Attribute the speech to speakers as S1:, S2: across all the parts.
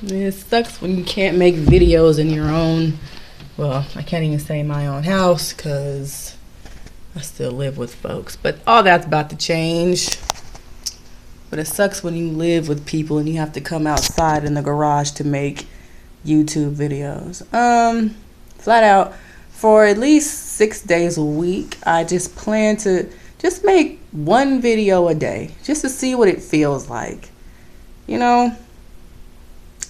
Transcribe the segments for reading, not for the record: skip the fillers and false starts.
S1: It sucks when you can't make videos in your own, well, I can't even say my own house because I still live with folks. But all that's about to change. But it sucks when you live with people and you have to come outside in the garage to make YouTube videos. Flat out, for at least 6 days a week, I just plan to just make one video a day just to see what it feels like. You know,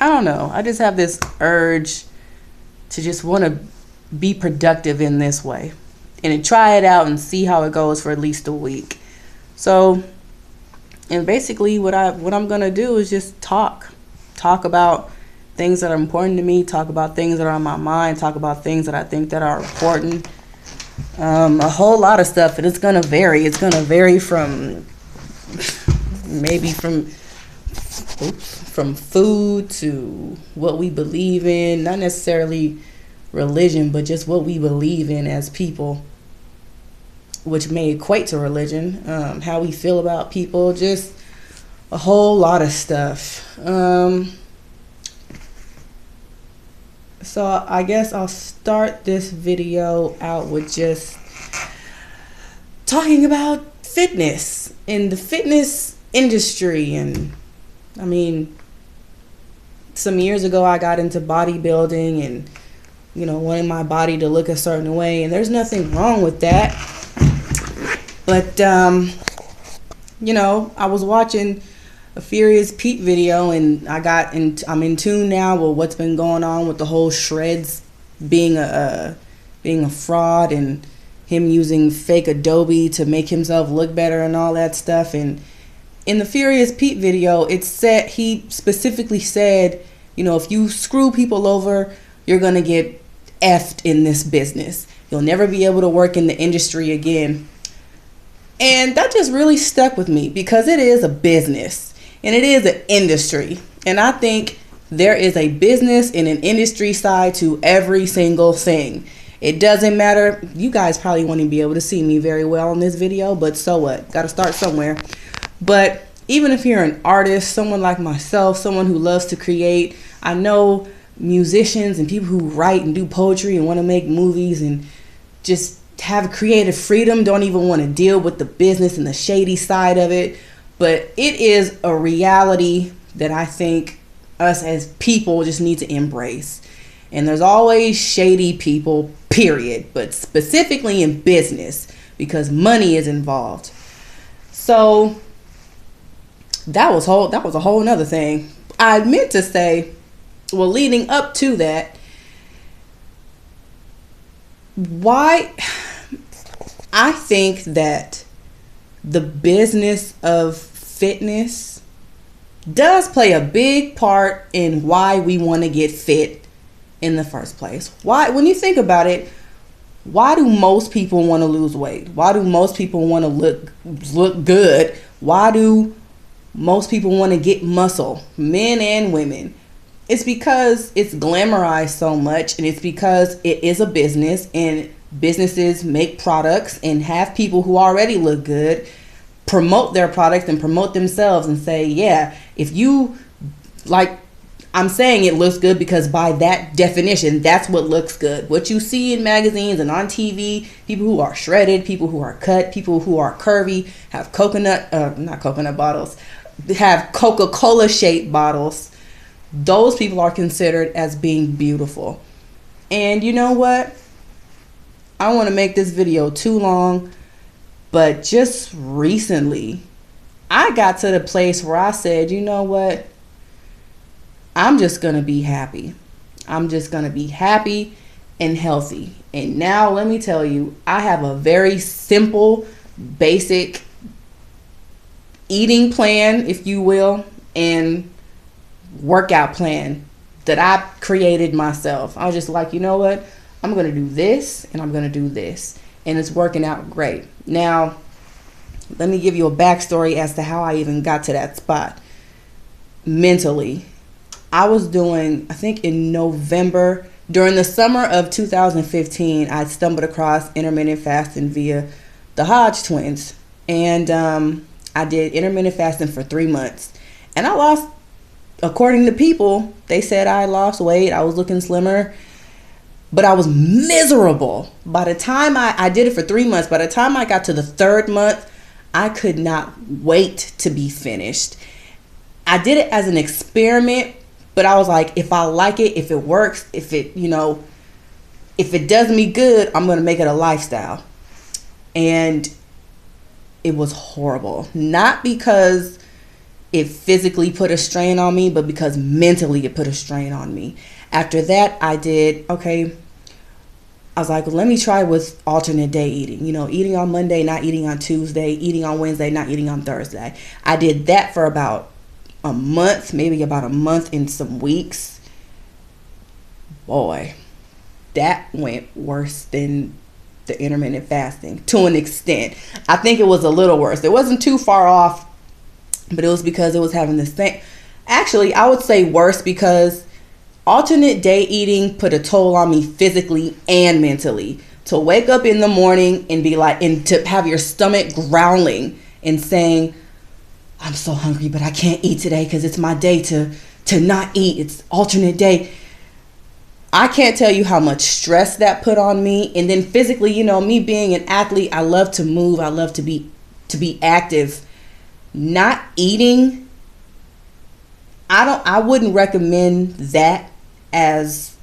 S1: I don't know. I just have this urge to just want to be productive in this way and to try it out and see how it goes for at least a week. So, and basically what I'm going to do is just talk about things that are important to me, talk about things that are on my mind, talk about things that I think that are important. A whole lot of stuff, and it's going to vary. It's going to vary from maybe from food to what we believe in, not necessarily religion, but just what we believe in as people, which may equate to religion, how we feel about people, just a whole lot of stuff. So I guess I'll start this video out with just talking about fitness in the fitness industry. And I mean, some years ago I got into bodybuilding and, you know, wanted my body to look a certain way, and there's nothing wrong with that. But, you know, I was watching a Furious Pete video, and I'm in tune now with what's been going on with the whole shreds being a fraud, and him using fake Adobe to make himself look better and all that stuff. And in the Furious Pete video, he specifically said, you know, if you screw people over, you're gonna get effed in this business. You'll never be able to work in the industry again. And that just really stuck with me because it is a business and it is an industry. And I think there is a business and an industry side to every single thing. It doesn't matter. You guys probably won't even be able to see me very well in this video, but so what? Got to start somewhere. But even if you're an artist, someone like myself, someone who loves to create, I know musicians and people who write and do poetry and want to make movies and just have creative freedom, don't even want to deal with the business and the shady side of it. But it is a reality that I think us as people just need to embrace. And there's always shady people, period, but specifically in business because money is involved. So that was a whole nother thing. I meant to say, well, leading up to that, why I think that the business of fitness does play a big part in why we want to get fit in the first place. Why, when you think about it, why do most people want to lose weight? Why do most people want to look good? Why do most people want to get muscle, men and women? It's because it's glamorized so much, and it's because it is a business, and businesses make products and have people who already look good promote their products and promote themselves and say, yeah, if you like, I'm saying it looks good because by that definition, that's what looks good. What you see in magazines and on TV, people who are shredded, people who are cut, people who are curvy, have not coconut bottles, have Coca-Cola shaped bottles. Those people are considered as being beautiful. And you know what? I don't want to make this video too long, but just recently, I got to the place where I said, you know what? I'm just going to be happy. I'm just going to be happy and healthy. And now let me tell you, I have a very simple, basic eating plan, if you will, and workout plan that I created myself. I was just like, you know what? I'm going to do this and I'm going to do this. And it's working out great. Now, let me give you a backstory as to how I even got to that spot. Mentally, I was doing, I think in November, during the summer of 2015, I stumbled across intermittent fasting via the Hodge twins. And I did intermittent fasting for 3 months. And I lost according to people, they said I lost weight, I was looking slimmer, but I was miserable. By the time I did it for 3 months, by the time I got to the third month, I could not wait to be finished. I did it as an experiment, but I was like, if I like it, if it works, if it, if it does me good, I'm going to make it a lifestyle. And it was horrible. Not because it physically put a strain on me, but because mentally it put a strain on me. After that, I was like, well, let me try with alternate day eating. Eating on Monday, not eating on Tuesday, eating on Wednesday, not eating on Thursday. I did that for about a month, maybe about a month and some weeks. Boy, that went worse than the intermittent fasting to an extent. I think it was a little worse. It wasn't too far off, but it was because it was having the same. Actually, I would say worse because alternate day eating put a toll on me physically and mentally. To wake up in the morning and be like, and to have your stomach growling and saying, I'm so hungry, but I can't eat today because it's my day to not eat. It's alternate day. I can't tell you how much stress that put on me. And then physically, me being an athlete, I love to move. I love to be active. Not eating, I wouldn't recommend that as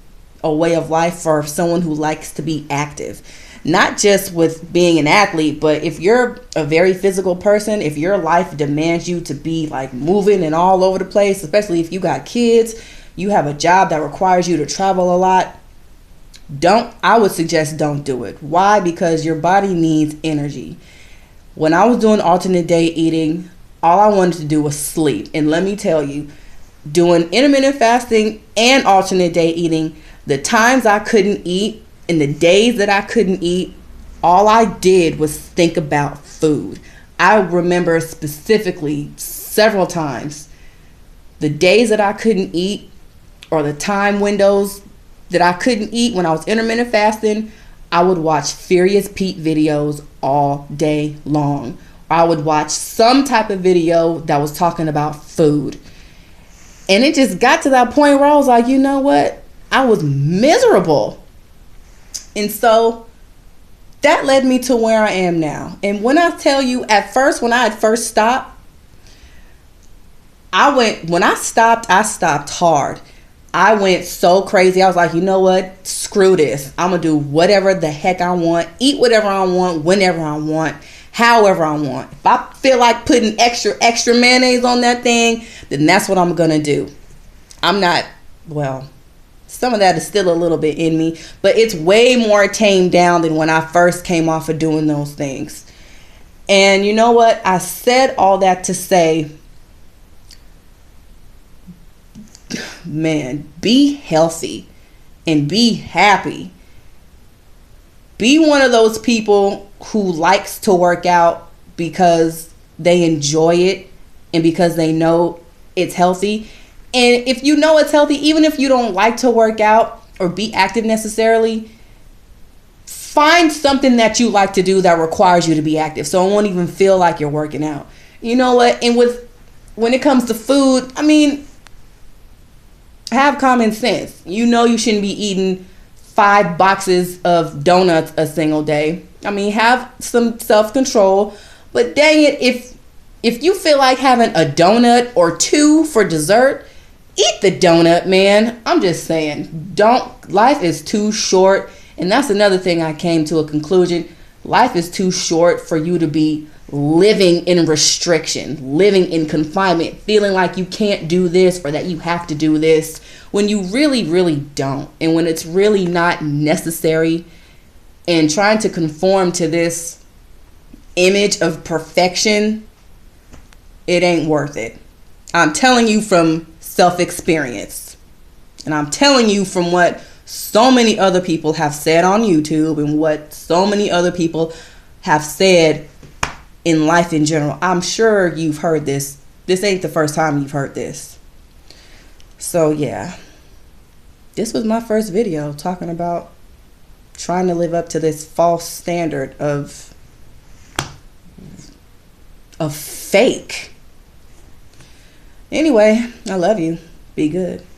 S1: a way of life for someone who likes to be active. Not just with being an athlete, but if you're a very physical person, if your life demands you to be like moving and all over the place, especially if you got kids, you have a job that requires you to travel a lot, I would suggest don't do it. Why? Because your body needs energy. When I was doing alternate day eating, all I wanted to do was sleep. And let me tell you, doing intermittent fasting and alternate day eating, the times I couldn't eat and the days that I couldn't eat, all I did was think about food. I remember specifically several times the days that I couldn't eat, or the time windows that I couldn't eat when I was intermittent fasting, I would watch Furious Pete videos all day long. I would watch some type of video that was talking about food. And it just got to that point where I was like, you know what? I was miserable. And so that led me to where I am now. And when I tell you, at first, when I had first stopped, I stopped hard. I went so crazy. I was like, you know what? Screw this. I'm going to do whatever the heck I want, eat whatever I want, whenever I want, however I want. If I feel like putting extra mayonnaise on that thing, then that's what I'm going to do. Some of that is still a little bit in me, but it's way more tamed down than when I first came off of doing those things. And you know what? I said all that to say, man, be healthy and be happy. Be one of those people who likes to work out because they enjoy it and because they know it's healthy. And if you know it's healthy, even if you don't like to work out or be active necessarily, find something that you like to do that requires you to be active, so it won't even feel like you're working out. You know what? And when it comes to food, have common sense. You shouldn't be eating 5 boxes of donuts a single day. Have some self-control. But dang it, if you feel like having a donut or 2 for dessert, eat the donut, man. I'm just saying, life is too short. And that's another thing I came to a conclusion. Life is too short for you to be living in restriction, living in confinement, feeling like you can't do this or that you have to do this when you really, really don't. And when it's really not necessary, and trying to conform to this image of perfection, it ain't worth it. I'm telling you from self-experience. And I'm telling you from what so many other people have said on YouTube and what so many other people have said in life in general. I'm sure you've heard this. This ain't the first time you've heard this. So yeah, this was my first video talking about trying to live up to this false standard of fake. Anyway, I love you. Be good.